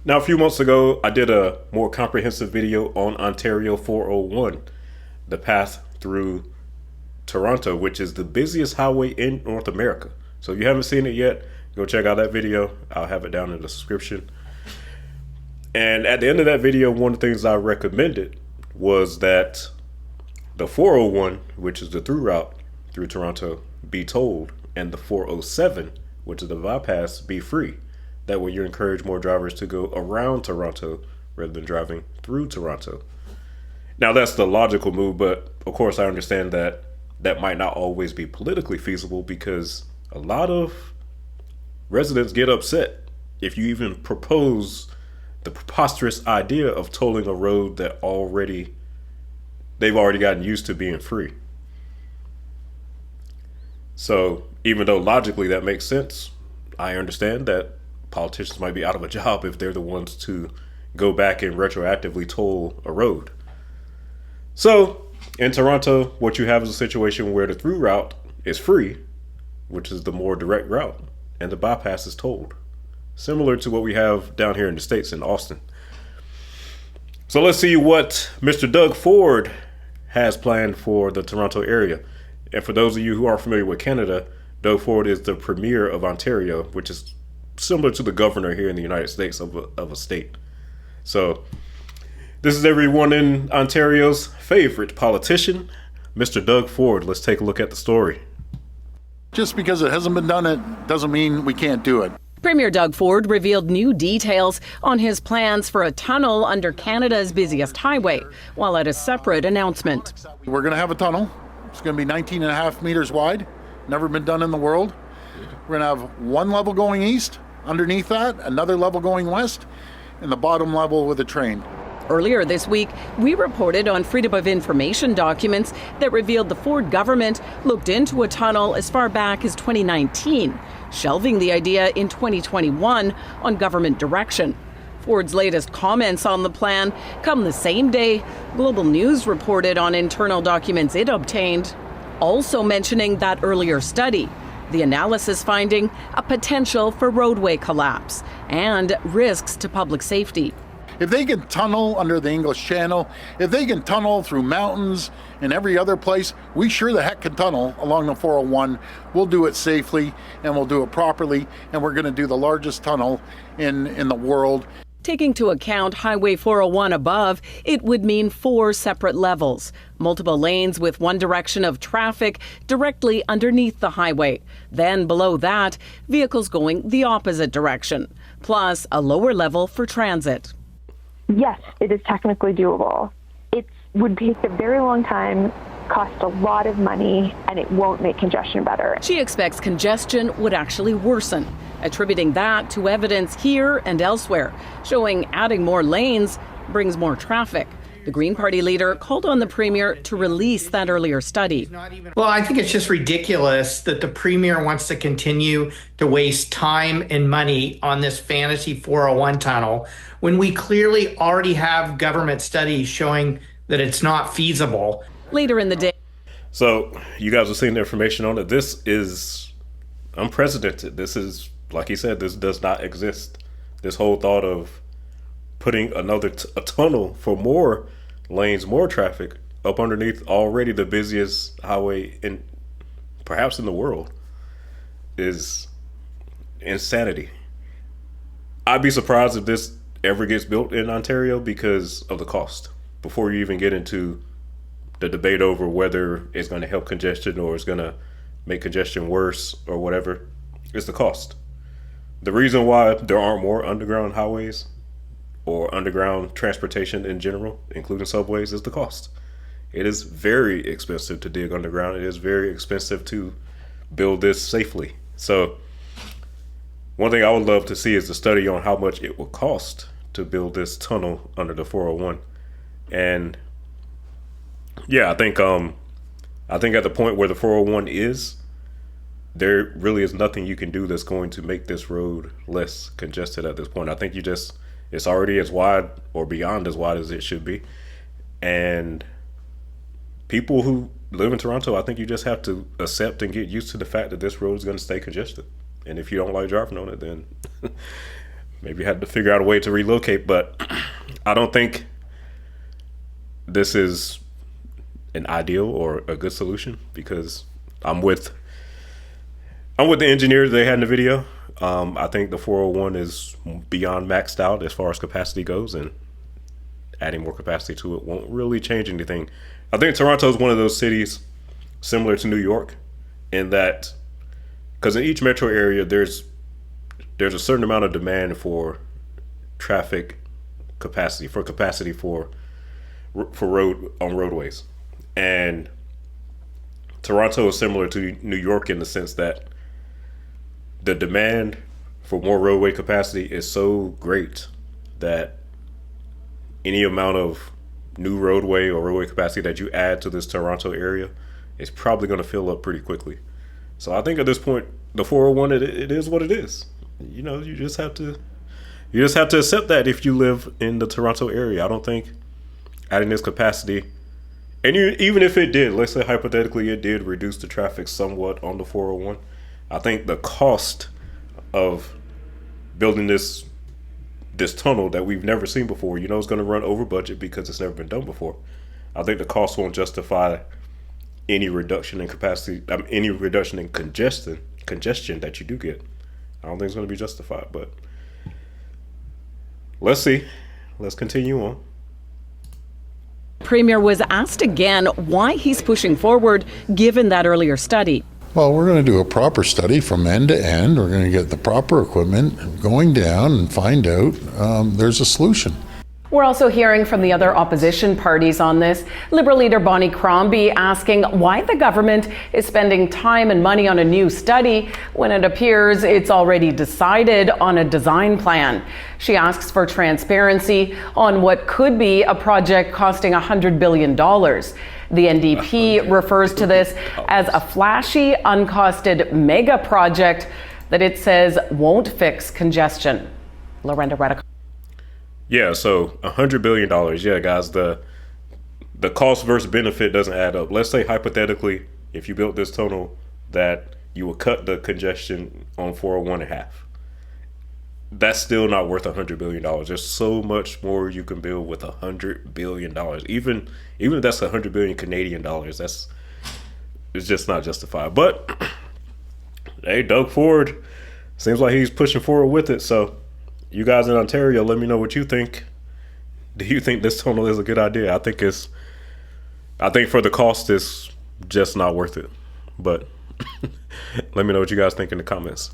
Now, a few months ago, I did a more comprehensive video on Ontario 401, the path through Toronto, which is the busiest highway in North America. So if you haven't seen it yet, go check out that video. I'll have it down in the description. And at the end of that video, one of the things I recommended was that the 401, which is the through route through Toronto, be tolled, and the 407, which is the bypass, be free. That way you encourage more drivers to go around Toronto rather than driving through Toronto. Now, that's the logical move, but of course I understand that that might not always be politically feasible, because a lot of residents get upset if you even propose the preposterous idea of tolling a road that they've already gotten used to being free. So even though logically that makes sense, I understand that politicians might be out of a job if they're the ones to go back and retroactively toll a road. So in Toronto, what you have is a situation where the through route is free, which is the more direct route, and the bypass is tolled, similar to what we have down here in the States in Austin. So let's see what Mr. Doug Ford has planned for the Toronto area. And for those of you who are familiar with Canada, Doug Ford is the premier of Ontario, which is similar to the governor here in the United States of a state. So this is everyone in Ontario's favorite politician, Mr. Doug Ford. Let's take a look at the story. Just because it hasn't been done, it doesn't mean we can't do it. Premier Doug Ford revealed new details on his plans for a tunnel under Canada's busiest highway, while at a separate announcement. We're going to have a tunnel. It's going to be 19 and a half meters wide. Never been done in the world. We're going to have one level going east, underneath that, another level going west, and the bottom level with a train. Earlier this week, we reported on Freedom of Information documents that revealed the Ford government looked into a tunnel as far back as 2019, shelving the idea in 2021 on government direction. Ford's latest comments on the plan come the same day Global News reported on internal documents it obtained, also mentioning that earlier study, the analysis finding a potential for roadway collapse and risks to public safety. If they can tunnel under the English Channel, if they can tunnel through mountains and every other place, we sure the heck can tunnel along the 401. We'll do it safely and we'll do it properly, and we're going to do the largest tunnel in the world. Taking into account Highway 401 above, it would mean 4 separate levels, multiple lanes with one direction of traffic directly underneath the highway. Then below that, vehicles going the opposite direction, plus a lower level for transit. Yes, it is technically doable. It would take a very long time, cost a lot of money, and it won't make congestion better. She expects congestion would actually worsen, attributing that to evidence here and elsewhere, showing adding more lanes brings more traffic. The Green Party leader called on the Premier to release that earlier study. Well, I think it's just ridiculous that the Premier wants to continue to waste time and money on this fantasy 401 tunnel when we clearly already have government studies showing that it's not feasible. Later in the day. So you guys have seen the information on it. This is unprecedented. This is, like he said, this does not exist. This whole thought of putting another a tunnel for more lanes, more traffic up underneath already the busiest highway perhaps in the world is insanity. I'd be surprised if this ever gets built in Ontario because of the cost. Before you even get into the debate over whether it's going to help congestion or it's going to make congestion worse or whatever, it's the cost. The reason why there aren't more underground highways or underground transportation in general, including subways, is the cost. It is very expensive to dig underground. It is very expensive to build this safely. So one thing I would love to see is a study on how much it will cost to build this tunnel under the 401. And yeah, I think at the point where the 401 is, there really is nothing you can do that's going to make this road less congested at this point. I think it's already as wide or beyond as wide as it should be. And people who live in Toronto, I think you just have to accept and get used to the fact that this road is going to stay congested. And if you don't like driving on it, then maybe had to figure out a way to relocate, but I don't think this is an ideal or a good solution, because I'm with the engineers they had in the video. I think the 401 is beyond maxed out as far as capacity goes, and adding more capacity to it won't really change anything. I think Toronto is one of those cities similar to New York in that, because in each metro area there's a certain amount of demand for traffic capacity, for roadways, and Toronto is similar to New York in the sense that the demand for more roadway capacity is so great that any amount of new roadway or roadway capacity that you add to this Toronto area is probably going to fill up pretty quickly. So I think at this point, the 401, it is what it is. You know, you just have to accept that if you live in the Toronto area. I don't think adding this capacity, and even if it did, let's say hypothetically it did reduce the traffic somewhat on the 401, I think the cost of building this tunnel that we've never seen before, you know, is going to run over budget because it's never been done before. I think the cost won't justify any reduction in capacity, any reduction in congestion that you do get. I don't think it's going to be justified, but let's see. Let's continue on. Premier was asked again why he's pushing forward given that earlier study. Well, we're going to do a proper study from end to end. We're going to get the proper equipment going down and find out there's a solution. We're also hearing from the other opposition parties on this. Liberal leader Bonnie Crombie asking why the government is spending time and money on a new study when it appears it's already decided on a design plan. She asks for transparency on what could be a project costing $100 billion. The NDP refers to this as a flashy, uncosted mega project that it says won't fix congestion. Lorenda Redick. Yeah, so $100 billion. Yeah, guys, the cost versus benefit doesn't add up. Let's say hypothetically, if you built this tunnel, that you would cut the congestion on 401 in half. That's still not worth $100 billion. There's so much more you can build with $100 billion. Even if that's $100 billion Canadian dollars, it's just not justified. But hey, Doug Ford seems like he's pushing forward with it. So you guys in Ontario, let me know what you think. Do you think this tunnel is a good idea? I think for the cost, it's just not worth it. But let me know what you guys think in the comments.